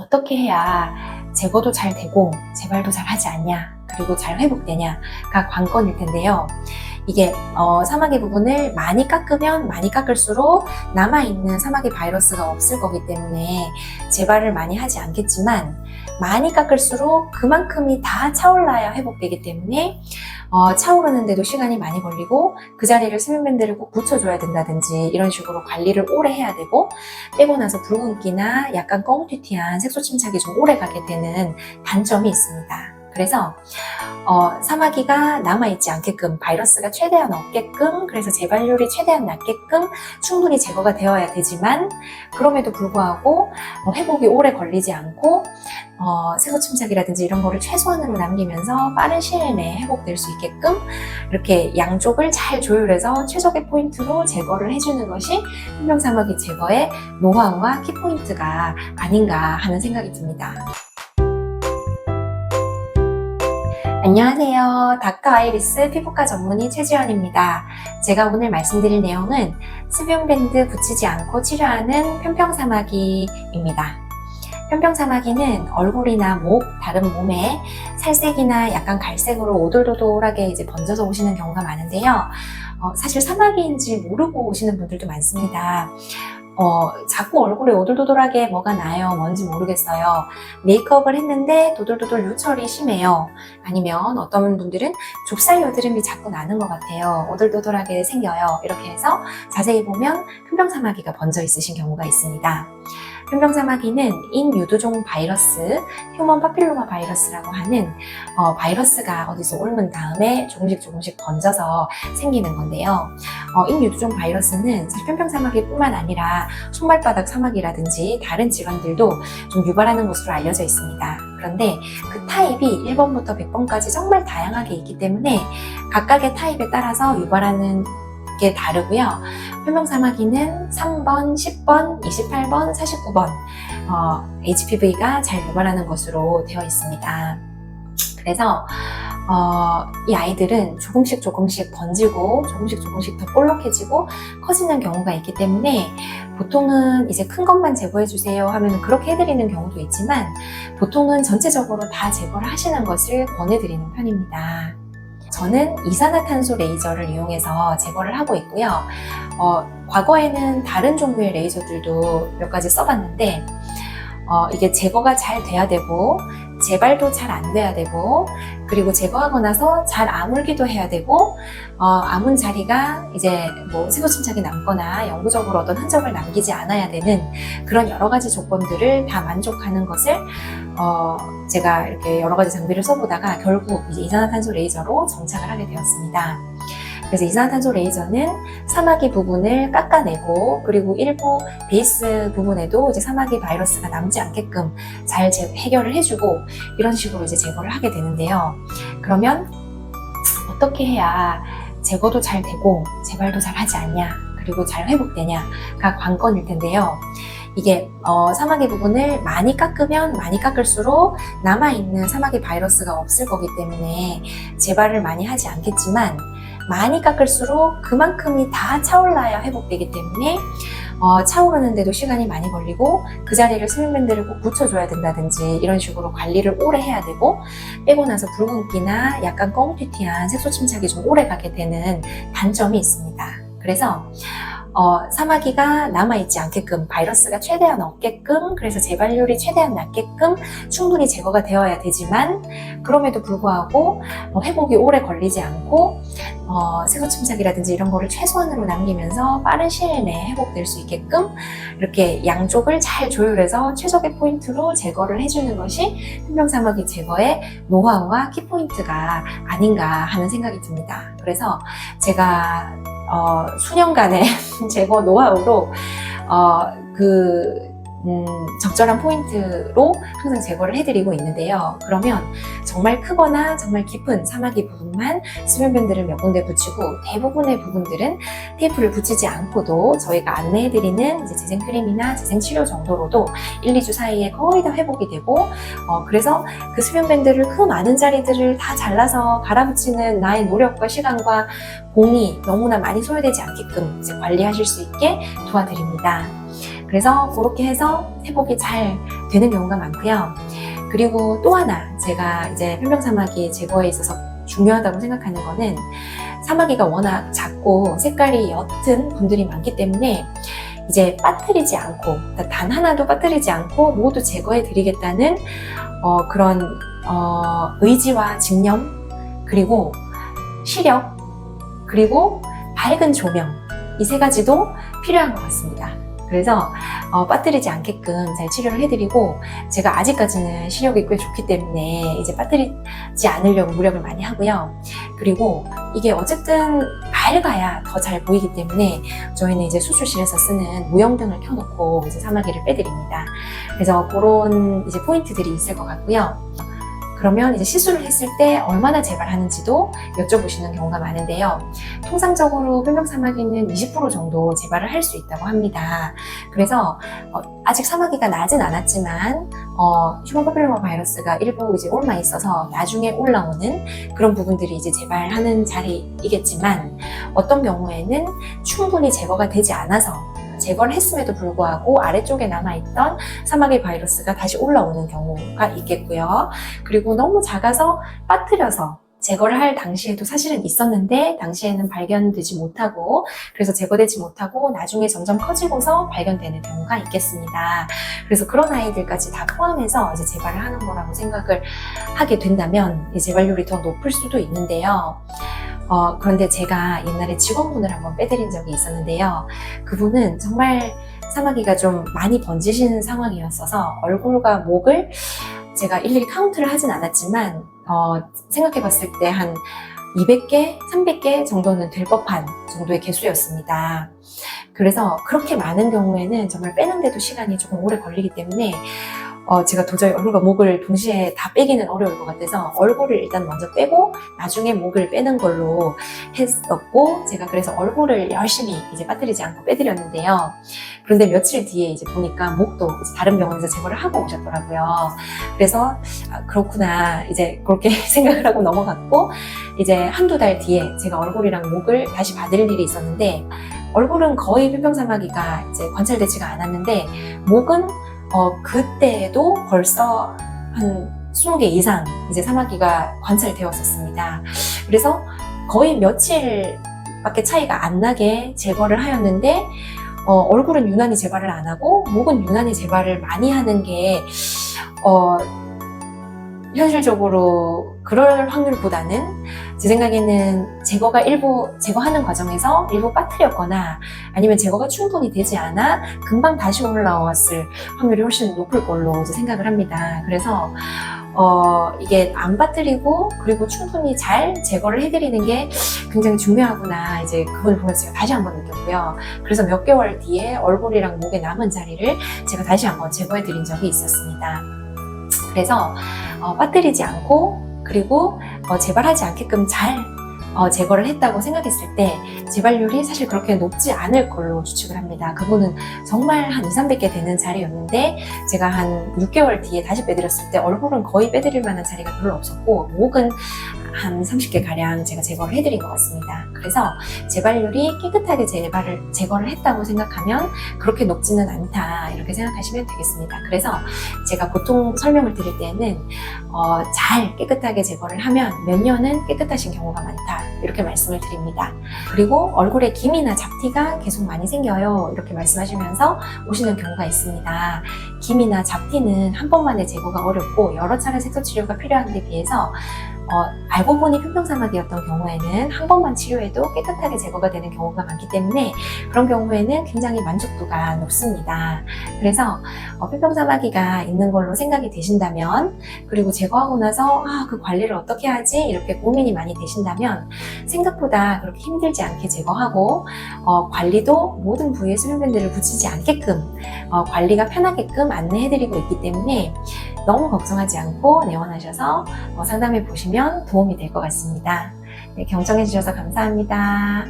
어떻게 해야 제거도 잘 되고 재발도 잘 하지 않냐, 그리고 잘 회복되냐가 관건일 텐데요. 이게 사마귀 부분을 많이 깎으면 많이 깎을수록 남아있는 사마귀 바이러스가 없을 거기 때문에 재발을 많이 하지 않겠지만, 많이 깎을수록 그만큼이 다 차올라야 회복되기 때문에 차오르는데도 시간이 많이 걸리고, 그 자리를 수면밴드를 꼭 붙여줘야 된다든지 이런 식으로 관리를 오래 해야 되고, 빼고 나서 붉은기나 약간 껌튀튀한 색소 침착이 좀 오래 가게 되는 단점이 있습니다. 그래서 사마귀가 남아있지 않게끔, 바이러스가 최대한 없게끔, 그래서 재발률이 최대한 낮게끔 충분히 제거가 되어야 되지만, 그럼에도 불구하고 회복이 오래 걸리지 않고 색소 침착이라든지 이런 거를 최소한으로 남기면서 빠른 시일 내에 회복될 수 있게끔 이렇게 양쪽을 잘 조율해서 최적의 포인트로 제거를 해주는 것이 현명사마귀 제거의 노하우와 키포인트가 아닌가 하는 생각이 듭니다. 안녕하세요. 닥터 아이리스 피부과 전문의 최지연입니다. 제가 오늘 말씀드릴 내용은 수면밴드 붙이지 않고 치료하는 편평사마귀입니다. 편평사마귀는 얼굴이나 목, 다른 몸에 살색이나 약간 갈색으로 오돌도돌하게 이제 번져서 오시는 경우가 많은데요. 사실 사마귀인지 모르고 오시는 분들도 많습니다. 자꾸 얼굴에 오돌도돌하게 뭐가 나요? 뭔지 모르겠어요. 메이크업을 했는데 도돌도돌 요철이 심해요. 아니면 어떤 분들은 좁쌀 여드름이 자꾸 나는 것 같아요. 오돌도돌하게 생겨요. 이렇게 해서 자세히 보면 편평사마귀가 번져 있으신 경우가 있습니다. 편평사마귀는 인유두종 바이러스, 휴먼 파필로마 바이러스라고 하는 바이러스가 어디서 옮은 다음에 조금씩 번져서 생기는 건데요. 인유두종 바이러스는 사실 편평사마귀뿐만 아니라 손발바닥 사마귀라든지 다른 질환들도 좀 유발하는 것으로 알려져 있습니다. 그런데 그 타입이 1번부터 100번까지 정말 다양하게 있기 때문에 각각의 타입에 따라서 유발하는 게 다르고요. 편평사마귀는 3번, 10번, 28번, 49번 HPV가 잘 유발하는 것으로 되어 있습니다. 그래서 이 아이들은 조금씩 번지고 조금씩 더 볼록해지고 커지는 경우가 있기 때문에 보통은 이제 큰 것만 제거해 주세요 하면 그렇게 해드리는 경우도 있지만, 보통은 전체적으로 다 제거를 하시는 것을 권해드리는 편입니다. 저는 이산화탄소 레이저를 이용해서 제거를 하고 있고요. 과거에는 다른 종류의 레이저들도 몇 가지 써봤는데 이게 제거가 잘 돼야 되고 재발도 잘 안 돼야 되고, 그리고 제거하고 나서 잘 아물기도 해야 되고, 아문 자리가 이제 뭐 색소 침착이 남거나 영구적으로 어떤 흔적을 남기지 않아야 되는 그런 여러 가지 조건들을 다 만족하는 것을 제가 이렇게 여러 가지 장비를 써보다가 결국 이제 이산화탄소 레이저로 정착을 하게 되었습니다. 그래서 이산화탄소 레이저는 사마귀 부분을 깎아내고, 그리고 일부 베이스 부분에도 이제 사마귀 바이러스가 남지 않게끔 잘 해결을 해주고, 이런 식으로 이제 제거를 하게 되는데요. 그러면 어떻게 해야 제거도 잘 되고 재발도 잘 하지 않냐, 그리고 잘 회복되냐가 관건일 텐데요. 이게 사마귀 부분을 많이 깎으면 많이 깎을수록 남아있는 사마귀 바이러스가 없을 거기 때문에 재발을 많이 하지 않겠지만, 많이 깎을수록 그만큼이 다 차올라야 회복되기 때문에 차오르는데도 시간이 많이 걸리고, 그 자리를 수면밴드를 꼭 붙여줘야 된다든지 이런 식으로 관리를 오래 해야 되고, 빼고 나서 붉은기나 약간 껌튀튀한 색소 침착이 좀 오래 가게 되는 단점이 있습니다. 그래서 사마귀가 남아있지 않게끔, 바이러스가 최대한 없게끔, 그래서 재발률이 최대한 낮게끔 충분히 제거가 되어야 되지만, 그럼에도 불구하고 회복이 오래 걸리지 않고 색소 침착이라든지 이런 거를 최소한으로 남기면서 빠른 시일 내에 회복될 수 있게끔 이렇게 양쪽을 잘 조율해서 최적의 포인트로 제거를 해주는 것이 편평사마귀 제거의 노하우와 키포인트가 아닌가 하는 생각이 듭니다. 그래서 제가 수년간의 제거 노하우로 적절한 포인트로 항상 제거를 해드리고 있는데요. 그러면 정말 크거나 정말 깊은 사마귀 부분만 수면밴드를 몇 군데 붙이고, 대부분의 부분들은 테이프를 붙이지 않고도 저희가 안내해드리는 이제 재생크림이나 재생치료 정도로도 1, 2주 사이에 거의 다 회복이 되고, 그래서 그 수면밴드를 그 많은 자리들을 다 잘라서 갈아붙이는 나의 노력과 시간과 공이 너무나 많이 소요되지 않게끔 이제 관리하실 수 있게 도와드립니다. 그래서 그렇게 해서 회복이 잘 되는 경우가 많고요. 그리고 또 하나 제가 이제 편평사마귀 제거에 있어서 중요하다고 생각하는 거는 사마귀가 워낙 작고 색깔이 옅은 분들이 많기 때문에 이제 빠뜨리지 않고 단 하나도 빠뜨리지 않고 모두 제거해 드리겠다는 그런 의지와 집념 그리고 시력 그리고 밝은 조명 이 세 가지도 필요한 것 같습니다. 그래서 빠뜨리지 않게끔 잘 치료를 해드리고 제가 아직까지는 시력이 꽤 좋기 때문에 이제 빠뜨리지 않으려고 노력을 많이 하고요. 그리고 이게 어쨌든 밝아야 더 잘 보이기 때문에 저희는 이제 수술실에서 쓰는 무형등을 켜놓고 이제 사마귀를 빼드립니다. 그래서 그런 이제 포인트들이 있을 것 같고요. 그러면 이제 시술을 했을 때 얼마나 재발하는지도 여쭤보시는 경우가 많은데요. 통상적으로 편평사마귀는 20% 정도 재발을 할 수 있다고 합니다. 그래서 아직 사마귀가 나진 않았지만 휴먼 파필로마 바이러스가 일부 이제 옮아 있어서 나중에 올라오는 그런 부분들이 이제 재발하는 자리이겠지만 어떤 경우에는 충분히 제거가 되지 않아서 제거를 했음에도 불구하고 아래쪽에 남아있던 사마귀 바이러스가 다시 올라오는 경우가 있겠고요. 그리고 너무 작아서 빠뜨려서 제거를 할 당시에도 사실은 있었는데 당시에는 발견되지 못하고 그래서 제거되지 못하고 나중에 점점 커지고서 발견되는 경우가 있겠습니다. 그래서 그런 아이들까지 다 포함해서 이제 재발을 하는 거라고 생각을 하게 된다면 재발률이 더 높을 수도 있는데요. 그런데 제가 옛날에 직원분을 한번 빼드린 적이 있었는데요. 그분은 정말 사마귀가 좀 많이 번지시는 상황이었어서 얼굴과 목을 제가 일일이 카운트를 하진 않았지만 생각해봤을 때 한 200개, 300개 정도는 될 법한 정도의 개수였습니다. 그래서 그렇게 많은 경우에는 정말 빼는데도 시간이 조금 오래 걸리기 때문에 제가 도저히 얼굴과 목을 동시에 다 빼기는 어려울 것 같아서 얼굴을 일단 먼저 빼고 나중에 목을 빼는 걸로 했었고 제가 그래서 얼굴을 열심히 이제 빠뜨리지 않고 빼드렸는데요. 그런데 며칠 뒤에 이제 보니까 목도 이제 다른 병원에서 제거를 하고 오셨더라고요. 그래서 그렇구나 이제 그렇게 생각을 하고 넘어갔고 이제 한두 달 뒤에 제가 얼굴이랑 목을 다시 받을 일이 있었는데 얼굴은 거의 편평사마귀가 이제 관찰되지가 않았는데 목은 그때에도 벌써 한 20개 이상 이제 사마귀가 관찰되었었습니다. 그래서 거의 며칠밖에 차이가 안 나게 제거를 하였는데 얼굴은 유난히 제발을 안 하고 목은 유난히 제발을 많이 하는 게 현실적으로 그럴 확률보다는 제 생각에는 제거가 일부 제거하는 과정에서 일부 빠뜨렸거나 아니면 제거가 충분히 되지 않아 금방 다시 올라왔을 확률이 훨씬 높을 걸로 이제 생각을 합니다. 그래서 이게 안 빠뜨리고 그리고 충분히 잘 제거를 해드리는 게 굉장히 중요하구나 이제 그걸 보면서 제가 다시 한번 느꼈고요. 그래서 몇 개월 뒤에 얼굴이랑 목에 남은 자리를 제가 다시 한번 제거해드린 적이 있었습니다. 그래서 빠뜨리지 않고 그리고 재발하지 않게끔 잘 제거를 했다고 생각했을 때 재발률이 사실 그렇게 높지 않을 걸로 추측을 합니다. 그분은 정말 한 200~300개 되는 자리였는데 제가 한 6개월 뒤에 다시 빼드렸을 때 얼굴은 거의 빼드릴 만한 자리가 별로 없었고 목은 한 30개 가량 제가 제거를 해드린 것 같습니다. 그래서 재발률이 깨끗하게 제거를 했다고 생각하면 그렇게 높지는 않다 이렇게 생각하시면 되겠습니다. 그래서 제가 보통 설명을 드릴 때는 잘 깨끗하게 제거를 하면 몇 년은 깨끗하신 경우가 많다 이렇게 말씀을 드립니다. 그리고 얼굴에 기미나 잡티가 계속 많이 생겨요 이렇게 말씀하시면서 오시는 경우가 있습니다. 기미나 잡티는 한 번만에 제거가 어렵고 여러 차례 색소 치료가 필요한 데 비해서 알고 보니 편평사마귀였던 경우에는 한 번만 치료해도 깨끗하게 제거가 되는 경우가 많기 때문에 그런 경우에는 굉장히 만족도가 높습니다. 그래서 편평사마귀가 있는 걸로 생각이 되신다면 그리고 제거하고 나서 그 관리를 어떻게 하지? 이렇게 고민이 많이 되신다면 생각보다 그렇게 힘들지 않게 제거하고 관리도 모든 부위에 수면밴드를 붙이지 않게끔 관리가 편하게끔 안내해드리고 있기 때문에 너무 걱정하지 않고 내원하셔서 상담해 보시면 도움이 될 것 같습니다. 네, 경청해 주셔서 감사합니다.